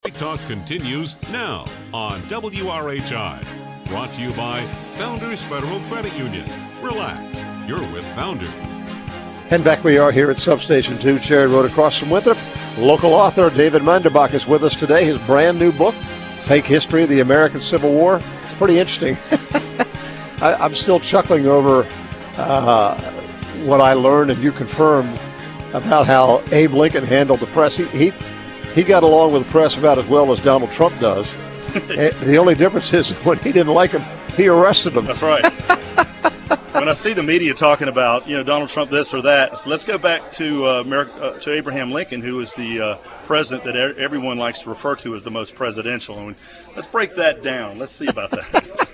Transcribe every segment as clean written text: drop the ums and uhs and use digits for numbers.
Talk continues now on WRHI. Brought to you by Founders Federal Credit Union. Relax, you're with Founders. And back we are here at Substation 2, Cherry Road across from Winthrop. Local author David Manderbach is with us today. His brand new book, Fake History of the American Civil War. It's pretty interesting. I'm still chuckling over what I learned and you confirmed about how Abe Lincoln handled the press. He got along with the press about as well as Donald Trump does. The only difference is when he didn't like him, he arrested him. That's right. When I see the media talking about, Donald Trump this or that, so let's go back to to Abraham Lincoln, who was the president that everyone likes to refer to as the most presidential. And let's break that down. Let's see about that.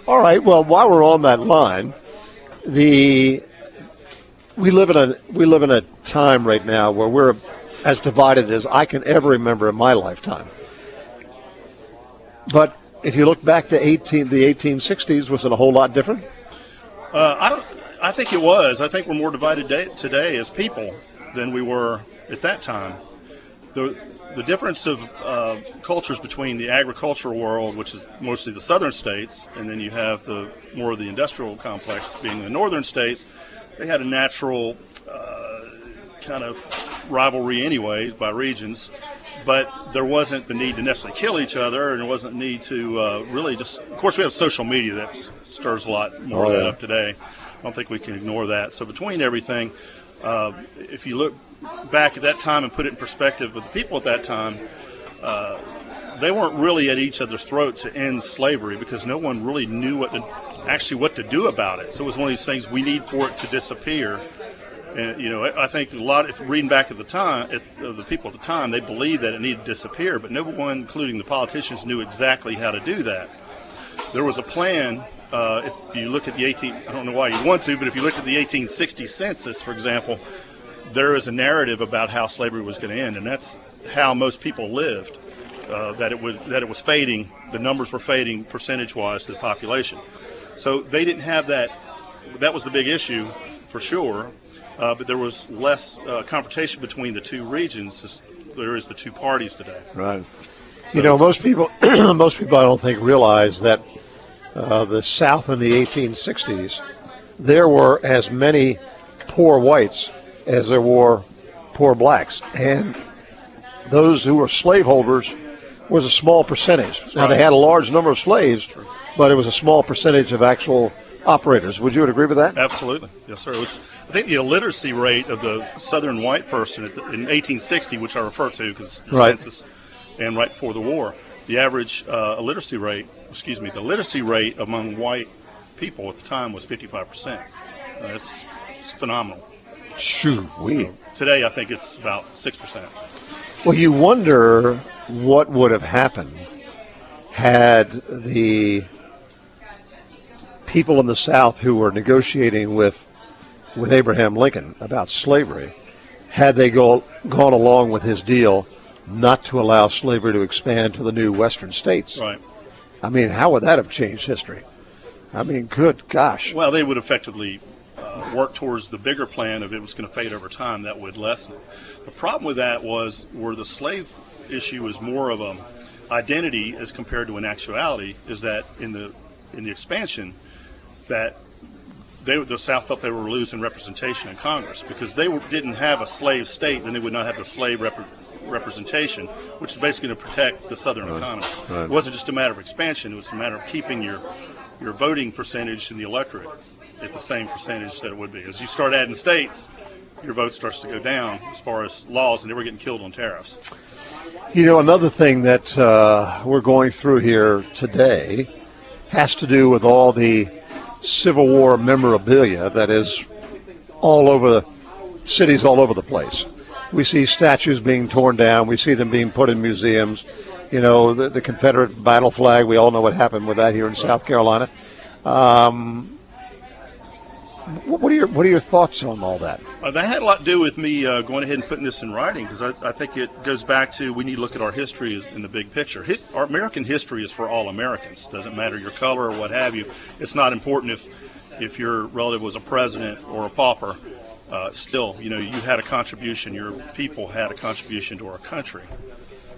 All right. Well, while we're on that line, we live in a time right now where we're as divided as I can ever remember in my lifetime. But if you look back to the 1860s, was it a whole lot different? I think it was. I think we're more divided today as people than we were at that time. The difference of cultures between the agricultural world, which is mostly the southern states, and then you have more of the industrial complex being the northern states, they had a natural kind of rivalry anyway by regions, but there wasn't the need to necessarily kill each other, and there wasn't the need to really just, of course we have social media that stirs a lot more of that up today. I don't think we can ignore that. So between everything, if you look back at that time and put it in perspective with the people at that time, they weren't really at each other's throats to end slavery because no one really knew what to do about it. So it was one of these things we need for it to disappear. And, I think if reading back at the time, of the people at the time, they believed that it needed to disappear, but no one, including the politicians, knew exactly how to do that. There was a plan, if you look at I don't know why you want to, but if you look at the 1860 census, for example, there is a narrative about how slavery was going to end, and that's how most people lived, that it was fading, the numbers were fading percentage-wise to the population. So they didn't have that. That was the big issue, for sure. But there was less confrontation between the two regions as there is the two parties today. Right. So, most people I don't think realize that the South in the 1860s, there were as many poor whites as there were poor blacks. And those who were slaveholders was a small percentage. Now, they had a large number of slaves, but it was a small percentage of actual operators. Would you agree with that? Absolutely. Yes, sir. I think the illiteracy rate of the southern white person in 1860, which I refer to because the census and right before the war, the average literacy rate among white people at the time was 55%. That's phenomenal. Shoo-wee. Today, I think it's about 6%. Well, you wonder what would have happened had the people in the South who were negotiating with Abraham Lincoln about slavery, had they gone along with his deal not to allow slavery to expand to the new western states. Right. I mean, how would that have changed history? I mean, good gosh. Well, they would effectively work towards the bigger plan of it was going to fade over time. That would lessen it. The problem with that was where the slave issue is more of an identity as compared to an actuality is that in the expansion that the South felt they were losing representation in Congress because they didn't have a slave state, then they would not have the slave representation, which is basically going to protect the Southern economy. Right. It wasn't just a matter of expansion; it was a matter of keeping your voting percentage in the electorate at the same percentage that it would be. As you start adding states, your vote starts to go down as far as laws, and they were getting killed on tariffs. Another thing that we're going through here today has to do with all the Civil War memorabilia that is all over the cities all over the place. We see statues being torn down. We see them being put in museums. The Confederate battle flag, we all know what happened with that here in South Carolina. What are your thoughts on all that? That had a lot to do with me going ahead and putting this in writing because I think it goes back to we need to look at our history in the big picture. Our American history is for all Americans. Doesn't matter your color or what have you. It's not important if your relative was a president or a pauper. Still, you had a contribution. Your people had a contribution to our country.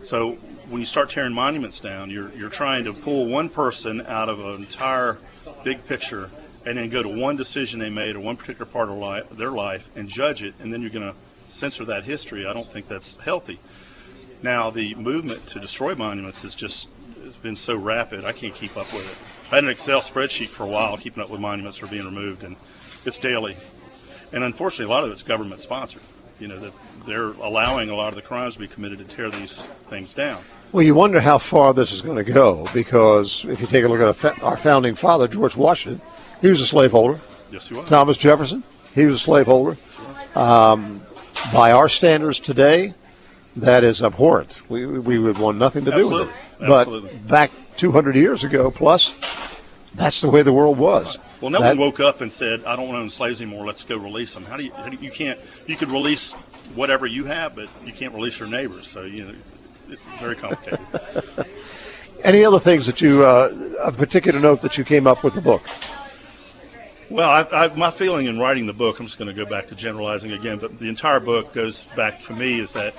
So when you start tearing monuments down, you're trying to pull one person out of an entire big picture and then go to one decision they made or one particular part of their life and judge it, and then you're going to censor that history. I don't think that's healthy. Now, the movement to destroy monuments it's been so rapid, I can't keep up with it. I had an Excel spreadsheet for a while keeping up with monuments that are being removed, and it's daily. And unfortunately, a lot of it's government sponsored. That they're allowing a lot of the crimes to be committed to tear these things down. Well, you wonder how far this is going to go, because if you take a look at our founding father, George Washington, he was a slaveholder. Yes, he was. Thomas Jefferson, he was a slaveholder. By our standards today, that is abhorrent. We would want nothing to do with it. Absolutely. But back 200 years ago plus, that's the way the world was. Well, no one woke up and said, "I don't want to own slaves anymore. Let's go release them." You could release whatever you have, but you can't release your neighbors. So it's very complicated. Any other things that you, of particular note, that you came up with the book? Well, my feeling in writing the book, I'm just going to go back to generalizing again, but the entire book goes back for me is that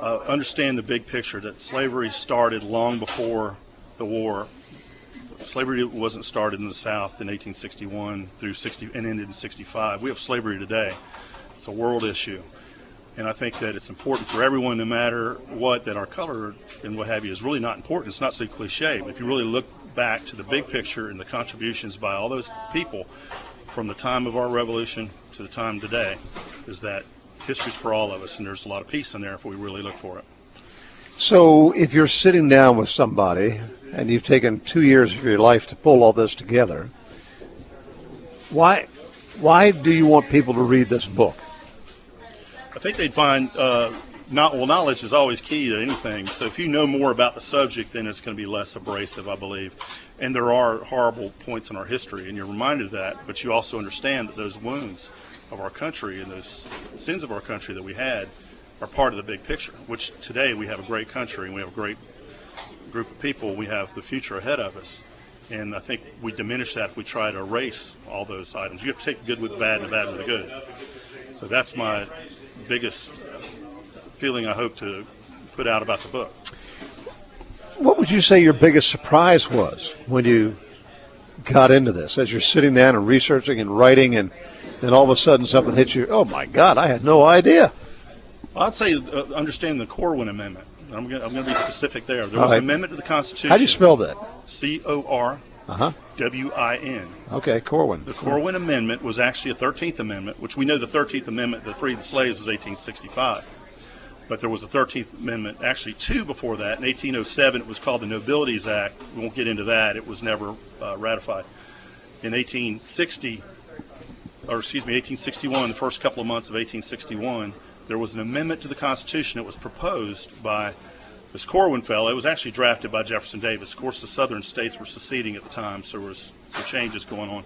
understand the big picture, that slavery started long before the war. Slavery wasn't started in the South in 1861 through 60 and ended in 65. We have slavery today. It's a world issue. And I think that it's important for everyone, no matter what, that our color and what have you is really not important. It's not so cliche, but if you really look back to the big picture and the contributions by all those people from the time of our revolution to the time today, is that history's for all of us, and there's a lot of peace in there if we really look for it. So if you're sitting down with somebody and you've taken 2 years of your life to pull all this together, why do you want people to read this book? I think they'd find knowledge is always key to anything. So if you know more about the subject, then it's going to be less abrasive, I believe. And there are horrible points in our history, and you're reminded of that, but you also understand that those wounds of our country and those sins of our country that we had are part of the big picture, which today we have a great country and we have a great group of people. We have the future ahead of us. And I think we diminish that if we try to erase all those items. You have to take the good with the bad and the bad with the good. So that's my biggest feeling I hope to put out about the book. What would you say your biggest surprise was when you got into this, as you're sitting down and researching and writing, and then all of a sudden something hits you? Oh my God, I had no idea. I'd say understanding the Corwin Amendment. I'm going to be specific there. There was an amendment to the Constitution. How do you spell that? C-O-R-W-I-N. Okay, Corwin. The Corwin Amendment was actually a 13th Amendment, which we know the 13th Amendment that freed the slaves was 1865. But there was a 13th Amendment, actually two before that. In 1807, it was called the Nobilities Act. We won't get into that. It was never ratified. In 1861, the first couple of months of 1861, there was an amendment to the Constitution that was proposed by this Corwin fellow. It was actually drafted by Jefferson Davis. Of course, the southern states were seceding at the time, so there was some changes going on.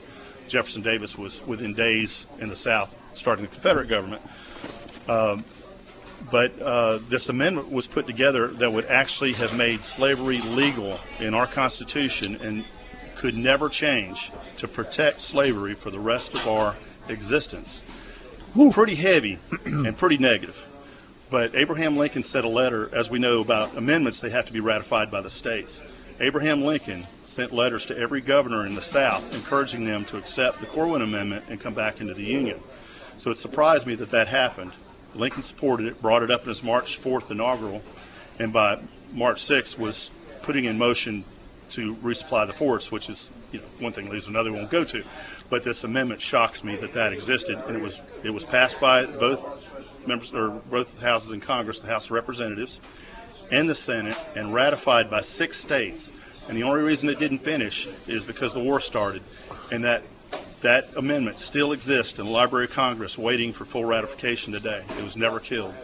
Jefferson Davis was within days in the South starting the Confederate government. But this amendment was put together that would actually have made slavery legal in our Constitution and could never change, to protect slavery for the rest of our existence. Pretty heavy and pretty negative. But Abraham Lincoln sent a letter. As we know about amendments, they have to be ratified by the states. Abraham Lincoln sent letters to every governor in the South encouraging them to accept the Corwin Amendment and come back into the Union. So it surprised me that that happened. Lincoln supported it, brought it up in his March 4th inaugural, and by March 6th was putting in motion to resupply the forts, which is, one thing leads to another we won't go to. But this amendment shocks me that existed, and it was passed by both members, or both houses in Congress, the House of Representatives and the Senate, and ratified by 6 states. And the only reason it didn't finish is because the war started, and that amendment still exists in the Library of Congress waiting for full ratification today. It was never killed.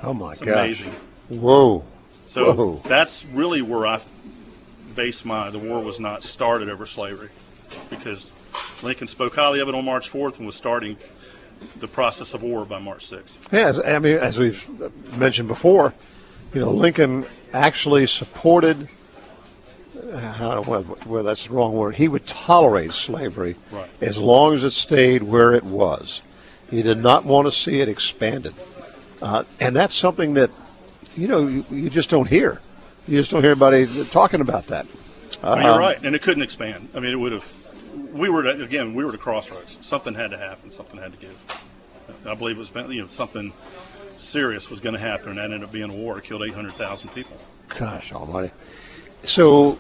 Oh my gosh. It's amazing. Whoa. So that's really where I base the war was not started over slavery, because Lincoln spoke highly of it on March 4th and was starting the process of war by March 6th. Yeah, as we've mentioned before, Lincoln actually supported, I don't know whether that's the wrong word, he would tolerate slavery as long as it stayed where it was. He did not want to see it expanded. And that's something that you just don't hear. You just don't hear anybody talking about that. Well, you're right, and it couldn't expand. I mean, it would have. We were at a crossroads. Something had to happen. Something had to give. I believe it was something serious was going to happen, and that ended up being a war. It killed 800,000 people. Gosh almighty. So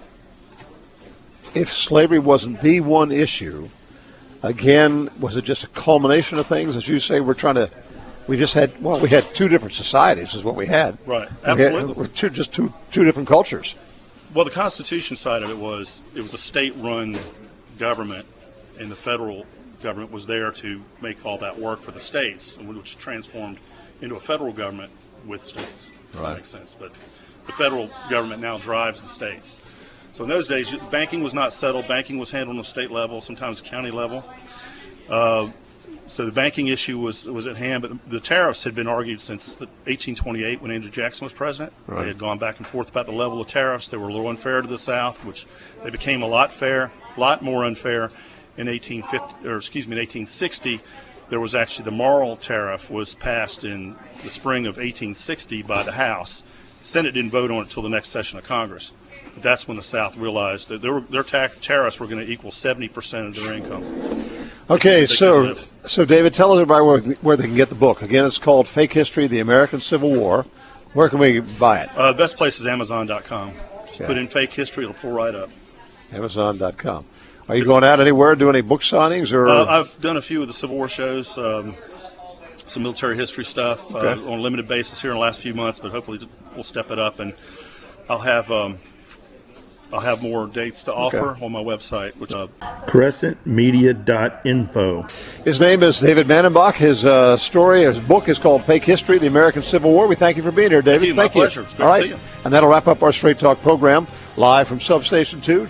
if slavery wasn't the one issue, again, was it just a culmination of things? As you say, we had two different societies is what we had. Right, absolutely. We had two different cultures. Well, the Constitution side of it was a state-run government, and the federal government was there to make all that work for the states, which transformed into a federal government with states. Right. That makes sense. But the federal government now drives the states. So in those days, banking was not settled. Banking was handled on the state level, sometimes county level. So the banking issue was at hand, but the tariffs had been argued since 1828 when Andrew Jackson was president. Right. They had gone back and forth about the level of tariffs. They were a little unfair to the South, which they became a lot more unfair in 1860. There was actually the Morrill tariff was passed in the spring of 1860 by the House. The Senate didn't vote on it until the next session of Congress. But that's when the South realized that their tariffs were going to equal 70% of their income. Okay, so David, tell everybody where they can get the book. Again, it's called Fake History, the American Civil War. Where can we buy it? The best place is Amazon.com. Just put in Fake History, it'll pull right up. Amazon.com. Are you going out anywhere, do any book signings? Or I've done a few of the Civil War shows, some military history stuff on a limited basis here in the last few months, but hopefully we'll step it up, and I'll have more dates to offer on my website, which is crescentmedia.info. His name is David Manderbach. His book is called Fake History, the American Civil War. We thank you for being here, David. Thank you. My pleasure. It's great to see you. And that'll wrap up our Straight Talk program live from Substation 2.